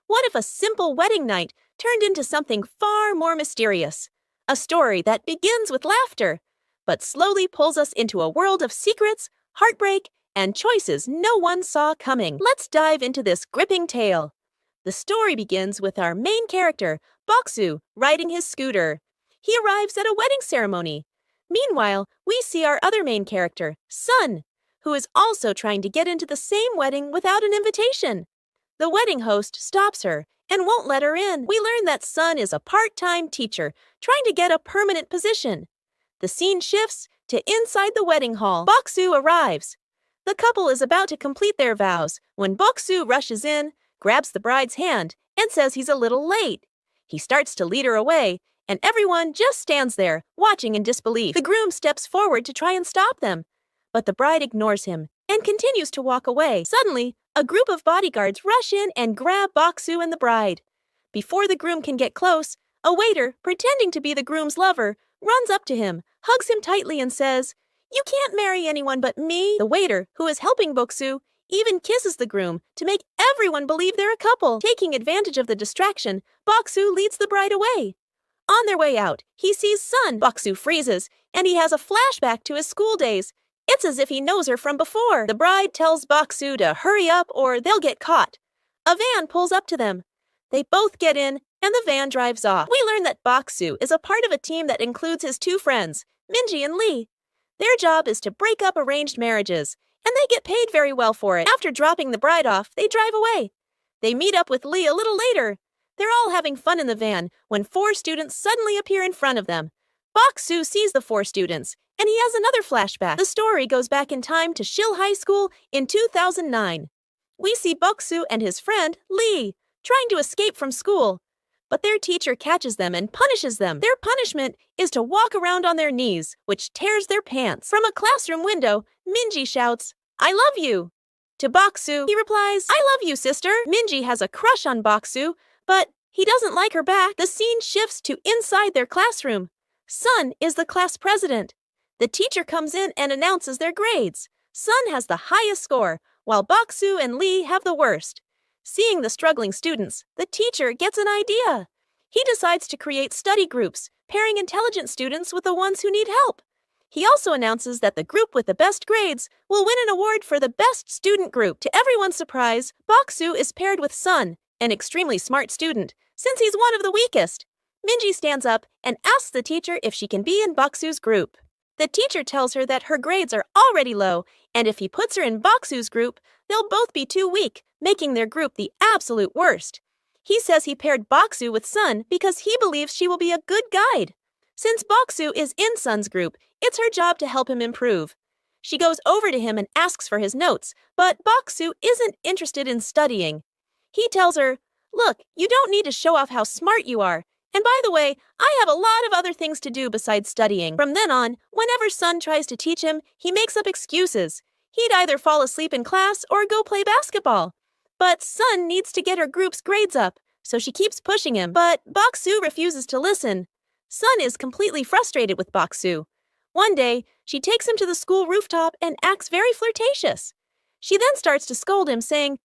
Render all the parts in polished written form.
What if a simple wedding night turned into something far more mysterious? A story that begins with laughter, but slowly pulls us into a world of secrets, heartbreak, and choices no one saw coming. Let's dive into this gripping tale. The story begins with our main character, Boksu, riding his scooter. He arrives at a wedding ceremony. Meanwhile, we see our other main character, Sun, who is also trying to get into the same wedding without an invitation. The wedding host stops her and won't let her in. We learn that Sun is a part-time teacher trying to get a permanent position. The scene shifts to inside the wedding hall. Boksu arrives. The couple is about to complete their vows when Boksu rushes in, grabs the bride's hand, and says he's a little late. He starts to lead her away, and everyone just stands there, watching in disbelief. The groom steps forward to try and stop them, but the bride ignores him and continues to walk away. Suddenly, a group of bodyguards rush in and grab Boksu and the bride. Before the groom can get close, a waiter, pretending to be the groom's lover, runs up to him, hugs him tightly, and says, "You can't marry anyone but me." The waiter, who is helping Boksu, even kisses the groom to make everyone believe they're a couple. Taking advantage of the distraction, Boksu leads the bride away. On their way out, he sees Sun. Boksu freezes, and he has a flashback to his school days. It's as if he knows her from before. The bride tells Boksu to hurry up or they'll get caught. A van pulls up to them. They both get in, and the van drives off. We learn that Boksu is a part of a team that includes his two friends, Minji and Lee. Their job is to break up arranged marriages, and they get paid very well for it. After dropping the bride off, they drive away. They meet up with Lee a little later. They're all having fun in the van when 4 students suddenly appear in front of them. Boksu sees the 4 students, and he has another flashback. The story goes back in time to Shil High School in 2009. We see Boksu and his friend, Lee, trying to escape from school. But their teacher catches them and punishes them. Their punishment is to walk around on their knees, which tears their pants. From a classroom window, Minji shouts, "I love you." To Boksu, he replies, "I love you, sister." Minji has a crush on Boksu, but he doesn't like her back. The scene shifts to inside their classroom. Sun is the class president. The teacher comes in and announces their grades. Sun has the highest score, while Boksu and Lee have the worst. Seeing the struggling students, the teacher gets an idea. He decides to create study groups, pairing intelligent students with the ones who need help. He also announces that the group with the best grades will win an award for the best student group. To everyone's surprise, Boksu is paired with Sun, an extremely smart student, since he's one of the weakest. Minji stands up and asks the teacher if she can be in Boksu's group. The teacher tells her that her grades are already low, and if he puts her in Boksu's group, they'll both be too weak, making their group the absolute worst. He says he paired Boksu with Sun because he believes she will be a good guide. Since Boksu is in Sun's group, it's her job to help him improve. She goes over to him and asks for his notes, but Boksu isn't interested in studying. He tells her, "Look, you don't need to show off how smart you are. And by the way, I have a lot of other things to do besides studying." From then on, whenever Sun tries to teach him, he makes up excuses. He'd either fall asleep in class or go play basketball. But Sun needs to get her group's grades up, so she keeps pushing him. But Boksu refuses to listen. Sun is completely frustrated with Boksu. One day, she takes him to the school rooftop and acts very flirtatious. She then starts to scold him, saying,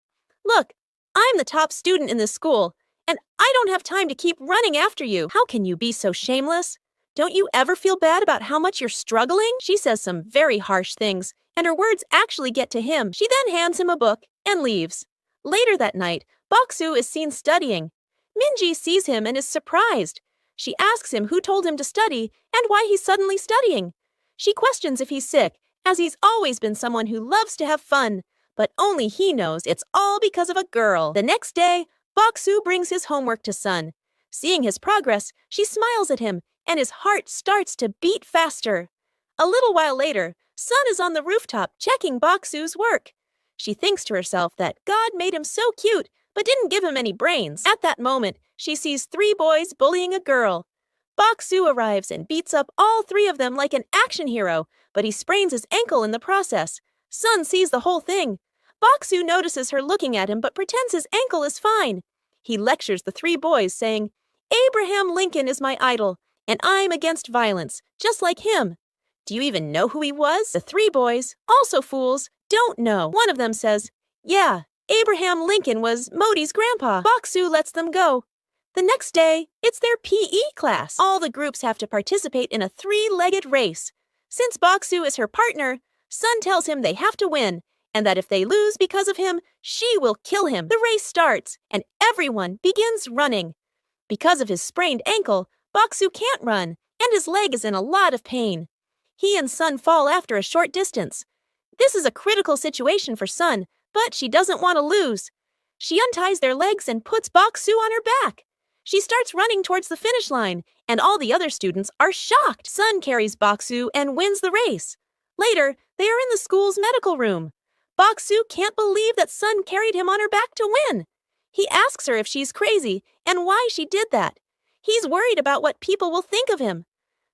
"Look, I'm the top student in this school, and I don't have time to keep running after you. How can you be so shameless? Don't you ever feel bad about how much you're struggling?" She says some very harsh things, and her words actually get to him. She then hands him a book and leaves. Later that night, Boksu is seen studying. Minji sees him and is surprised. She asks him who told him to study and why he's suddenly studying. She questions if he's sick, as he's always been someone who loves to have fun, but only he knows it's all because of a girl. The next day, Boksu brings his homework to Sun. Seeing his progress, she smiles at him, and his heart starts to beat faster. A little while later, Sun is on the rooftop checking Boksu's work. She thinks to herself that God made him so cute, but didn't give him any brains. At that moment, she sees 3 boys bullying a girl. Boksu arrives and beats up all 3 of them like an action hero, but he sprains his ankle in the process. Sun sees the whole thing. Boksu notices her looking at him but pretends his ankle is fine. He lectures the 3 boys, saying, "Abraham Lincoln is my idol, and I'm against violence, just like him." Do you even know who he was? The 3 boys, also fools, don't know. One of them says, "Yeah, Abraham Lincoln was Modi's grandpa. Baksu lets them go. The next day, it's their PE class. All the groups have to participate in a three-legged race. Since Baksu is her partner, Sun tells him they have to win, and that if they lose because of him, she will kill him. The race starts, and everyone begins running. Because of his sprained ankle, Baksu can't run, and his leg is in a lot of pain. He and Sun fall after a short distance. This is a critical situation for Sun, but she doesn't want to lose. She unties their legs and puts Baksu on her back. She starts running towards the finish line, and all the other students are shocked. Sun carries Baksu and wins the race. Later, they are in the school's medical room. Baksu can't believe that Sun carried him on her back to win. He asks her if she's crazy and why she did that. He's worried about what people will think of him.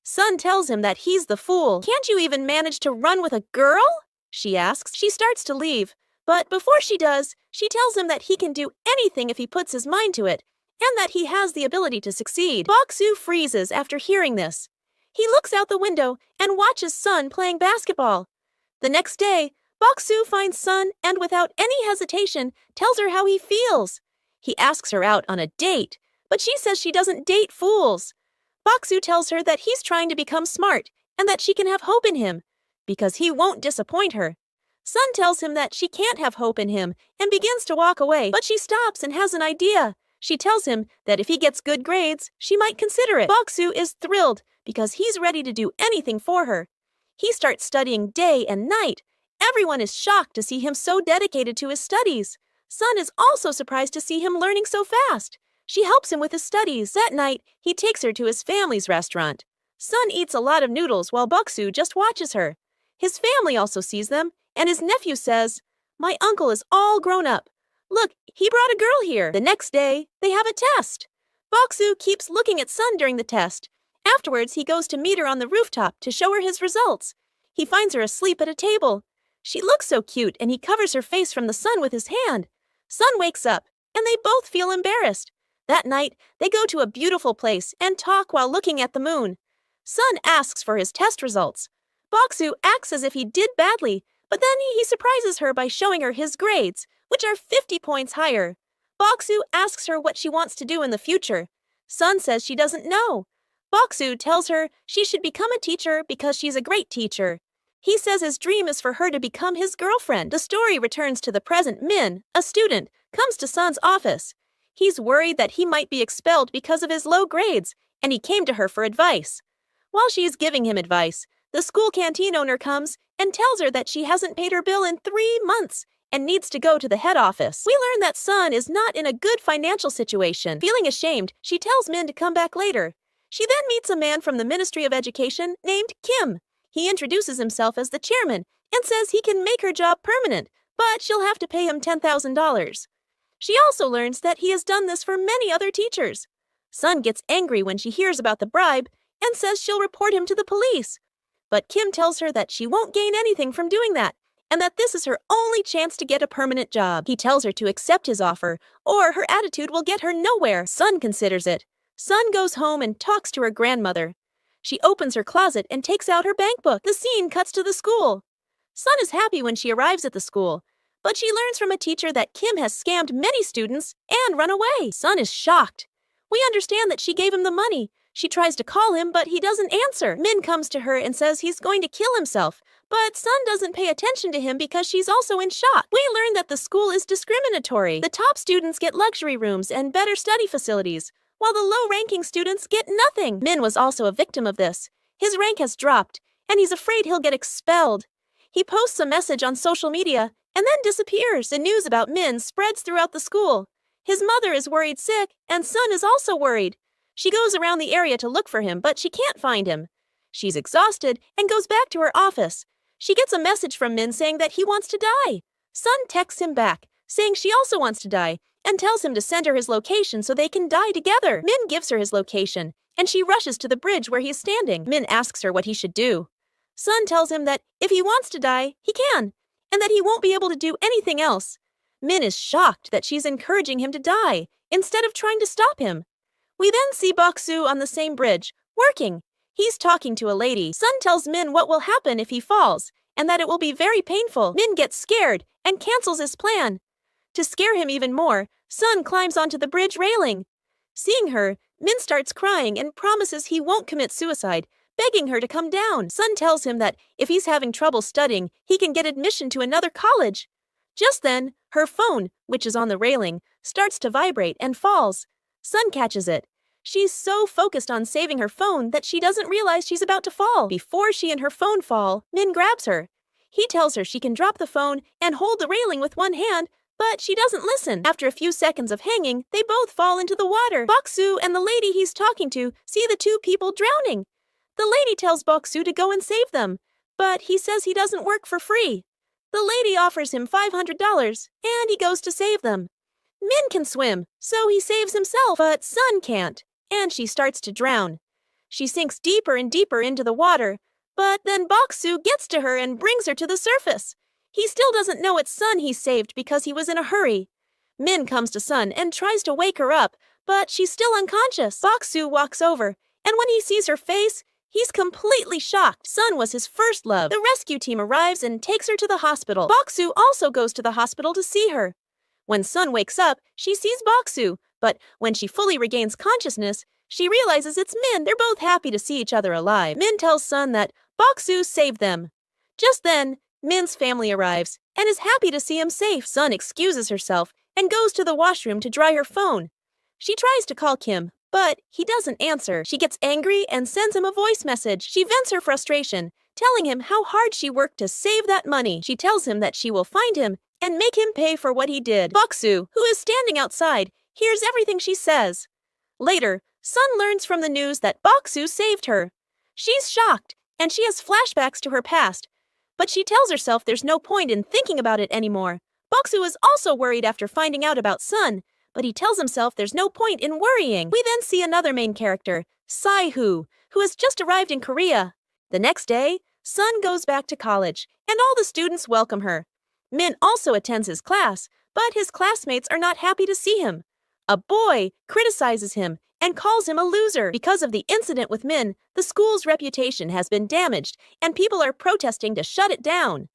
Sun tells him that he's the fool. "Can't you even manage to run with a girl?" she asks. She starts to leave, but before she does, she tells him that he can do anything if he puts his mind to it, and that he has the ability to succeed. Baksu freezes after hearing this. He looks out the window and watches Sun playing basketball. The next day, Baksu finds Sun and without any hesitation tells her how he feels. He asks her out on a date, but she says she doesn't date fools. Baksu tells her that he's trying to become smart and that she can have hope in him, because he won't disappoint her. Sun tells him that she can't have hope in him and begins to walk away, but she stops and has an idea. She tells him that if he gets good grades, she might consider it. Baksu is thrilled because he's ready to do anything for her. He starts studying day and night. Everyone is shocked to see him so dedicated to his studies. Sun is also surprised to see him learning so fast. She helps him with his studies. That night, he takes her to his family's restaurant. Sun eats a lot of noodles while Baksu just watches her. His family also sees them, and his nephew says, "My uncle is all grown up. Look, he brought a girl here." The next day, they have a test. Baksu keeps looking at Sun during the test. Afterwards, he goes to meet her on the rooftop to show her his results. He finds her asleep at a table. She looks so cute, and he covers her face from the sun with his hand. Sun wakes up, and they both feel embarrassed. That night, they go to a beautiful place and talk while looking at the moon. Sun asks for his test results. Baksu acts as if he did badly, but then he surprises her by showing her his grades, which are 50 points higher. Baksu asks her what she wants to do in the future. Sun says she doesn't know. Baksu tells her she should become a teacher because she's a great teacher. He says his dream is for her to become his girlfriend. The story returns to the present. Min, a student, comes to Sun's office. He's worried that he might be expelled because of his low grades, and he came to her for advice. While she is giving him advice, the school canteen owner comes and tells her that she hasn't paid her bill in 3 months and needs to go to the head office. We learn that Sun is not in a good financial situation. Feeling ashamed, she tells Min to come back later. She then meets a man from the Ministry of Education named Kim. He introduces himself as the chairman and says he can make her job permanent, but she'll have to pay him $10,000. She also learns that he has done this for many other teachers. Sun gets angry when she hears about the bribe and says she'll report him to the police. But Kim tells her that she won't gain anything from doing that, and that this is her only chance to get a permanent job. He tells her to accept his offer, or her attitude will get her nowhere. Sun considers it. Sun goes home and talks to her grandmother. She opens her closet and takes out her bank book. The scene cuts to the school. Sun is happy when she arrives at the school, but she learns from a teacher that Kim has scammed many students and run away. Sun is shocked. We understand that she gave him the money. She tries to call him, but he doesn't answer. Min comes to her and says he's going to kill himself, but Sun doesn't pay attention to him because she's also in shock. We learn that the school is discriminatory. The top students get luxury rooms and better study facilities, while the low-ranking students get nothing. Min was also a victim of this. His rank has dropped, and he's afraid he'll get expelled. He posts a message on social media and then disappears. The news about Min spreads throughout the school. His mother is worried sick, and Sun is also worried. She goes around the area to look for him, but she can't find him. She's exhausted and goes back to her office. She gets a message from Min saying that he wants to die. Sun texts him back, saying she also wants to die, and tells him to send her his location so they can die together. Min gives her his location, and she rushes to the bridge where he is standing. Min asks her what he should do. Sun tells him that if he wants to die, he can, and that he won't be able to do anything else. Min is shocked that she's encouraging him to die, instead of trying to stop him. We then see Baksu on the same bridge, working. He's talking to a lady. Sun tells Min what will happen if he falls, and that it will be very painful. Min gets scared and cancels his plan. To scare him even more, Sun climbs onto the bridge railing. Seeing her, Min starts crying and promises he won't commit suicide, begging her to come down. Sun tells him that if he's having trouble studying, he can get admission to another college. Just then, her phone, which is on the railing, starts to vibrate and falls. Sun catches it. She's so focused on saving her phone that she doesn't realize she's about to fall. Before she and her phone fall, Min grabs her. He tells her she can drop the phone and hold the railing with one hand, but she doesn't listen. After a few seconds of hanging, they both fall into the water. Boksu and the lady he's talking to see the two people drowning. The lady tells Boksu to go and save them, but he says he doesn't work for free. The lady offers him $500, and he goes to save them. Min can swim, so he saves himself, but Sun can't, and she starts to drown. She sinks deeper and deeper into the water, but then Boksu gets to her and brings her to the surface. He still doesn't know it's Sun he saved because he was in a hurry. Min comes to Sun and tries to wake her up, but she's still unconscious. Boksu walks over, and when he sees her face, he's completely shocked. Sun was his first love. The rescue team arrives and takes her to the hospital. Boksu also goes to the hospital to see her. When Sun wakes up, she sees Boksu, but when she fully regains consciousness, she realizes it's Min. They're both happy to see each other alive. Min tells Sun that Boksu saved them. Just then, Min's family arrives and is happy to see him safe. Sun excuses herself and goes to the washroom to dry her phone. She tries to call Kim, but he doesn't answer. She gets angry and sends him a voice message. She vents her frustration, telling him how hard she worked to save that money. She tells him that she will find him and make him pay for what he did. Boksu, who is standing outside, hears everything she says. Later, Sun learns from the news that Boksu saved her. She's shocked, and she has flashbacks to her past, but she tells herself there's no point in thinking about it anymore. Boksu is also worried after finding out about Sun, but he tells himself there's no point in worrying. We then see another main character, Sai-hoo, who has just arrived in Korea. The next day, Sun goes back to college, and all the students welcome her. Min also attends his class, but his classmates are not happy to see him. A boy criticizes him and calls him a loser. Because of the incident with Min, the school's reputation has been damaged, and people are protesting to shut it down.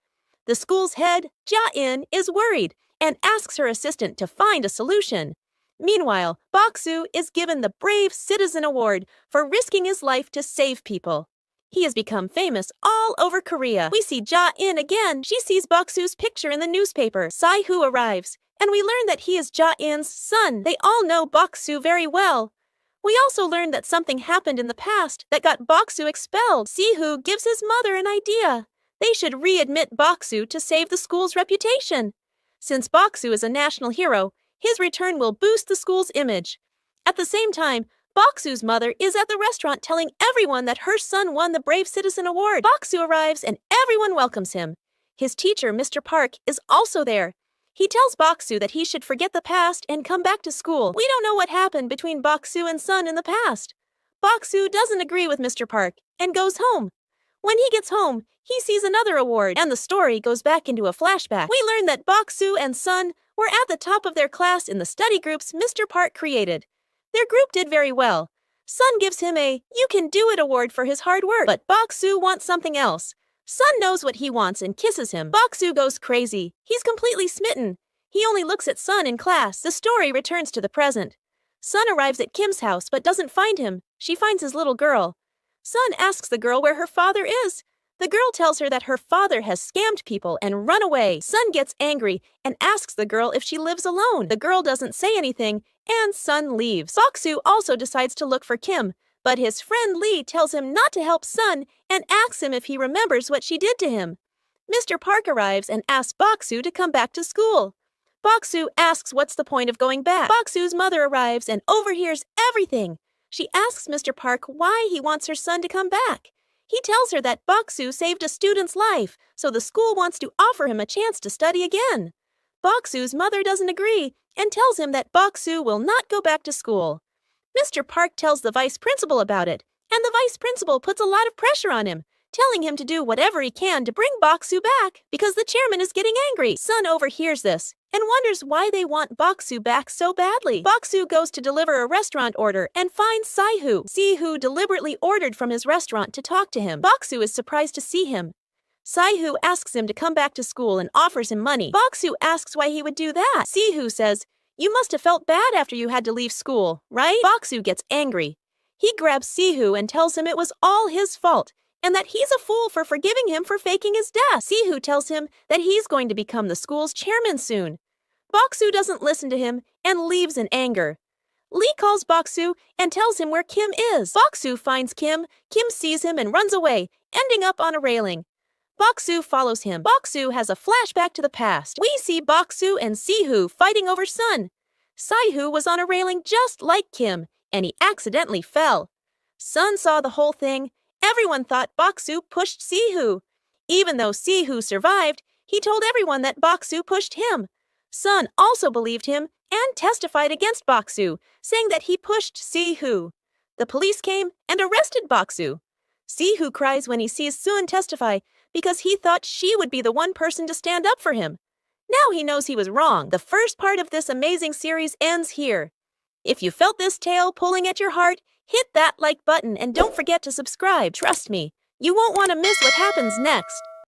The school's head, Ja-in, is worried and asks her assistant to find a solution. Meanwhile, Boksu is given the Brave Citizen Award for risking his life to save people. He has become famous all over Korea. We see Ja-in again. She sees Boksu's picture in the newspaper. Sai-hoo arrives, and we learn that he is Ja-in's son. They all know Boksu very well. We also learned that something happened in the past that got Boksu expelled. Si-hoo gives his mother an idea. They should readmit Boksu to save the school's reputation. Since Boksu is a national hero, his return will boost the school's image. At the same time, Boksu's mother is at the restaurant telling everyone that her son won the Brave Citizen Award. Boksu arrives and everyone welcomes him. His teacher, Mr. Park, is also there. He tells Boksu that he should forget the past and come back to school. We don't know what happened between Boksu and Sun in the past. Boksu doesn't agree with Mr. Park and goes home. When he gets home, he sees another award, and the story goes back into a flashback. We learn that Boksu and Sun were at the top of their class in the study groups Mr. Park created. Their group did very well. Sun gives him a "You Can Do It" award for his hard work, but Boksu wants something else. Sun knows what he wants and kisses him. Boksu goes crazy. He's completely smitten. He only looks at Sun in class. The story returns to the present. Sun arrives at Kim's house but doesn't find him. She finds his little girl. Sun asks the girl where her father is. The girl tells her that her father has scammed people and run away. Sun gets angry and asks the girl if she lives alone. The girl doesn't say anything, and Sun leaves. Boksu also decides to look for Kim, but his friend Lee tells him not to help Sun and asks him if he remembers what she did to him. Mr. Park arrives and asks Boksu to come back to school. Boksu asks what's the point of going back. Boksu's mother arrives and overhears everything. She asks Mr. Park why he wants her son to come back. He tells her that Boksu saved a student's life, so the school wants to offer him a chance to study again. Boksu's mother doesn't agree and tells him that Boksu will not go back to school. Mr. Park tells the vice principal about it, and the vice principal puts a lot of pressure on him, telling him to do whatever he can to bring Boksu back because the chairman is getting angry. Sun overhears this and wonders why they want Boksu back so badly. Boksu goes to deliver a restaurant order and finds Sai-hoo. Si-hoo deliberately ordered from his restaurant to talk to him. Boksu is surprised to see him. Saihu asks him to come back to school and offers him money. Baksu asks why he would do that. Sihu says, "You must have felt bad after you had to leave school, right?" Baksu gets angry. He grabs Sihu and tells him it was all his fault, and that he's a fool for forgiving him for faking his death. Sihu tells him that he's going to become the school's chairman soon. Baksu doesn't listen to him and leaves in anger. Lee calls Baksu and tells him where Kim is. Baksu finds Kim. Kim sees him and runs away, ending up on a railing. Baksu follows him. Baksu has a flashback to the past. We see Baksu and Sihu fighting over Sun. Saihu was on a railing just like Kim, and he accidentally fell. Sun saw the whole thing. Everyone thought Baksu pushed Sihu. Even though Sihu survived, he told everyone that Baksu pushed him. Sun also believed him and testified against Baksu, saying that he pushed Sihu. The police came and arrested Baksu. Sihu cries when he sees Sun testify because he thought she would be the one person to stand up for him. Now he knows he was wrong. The first part of this amazing series ends here. If you felt this tale pulling at your heart, hit that like button and don't forget to subscribe. Trust me, you won't want to miss what happens next.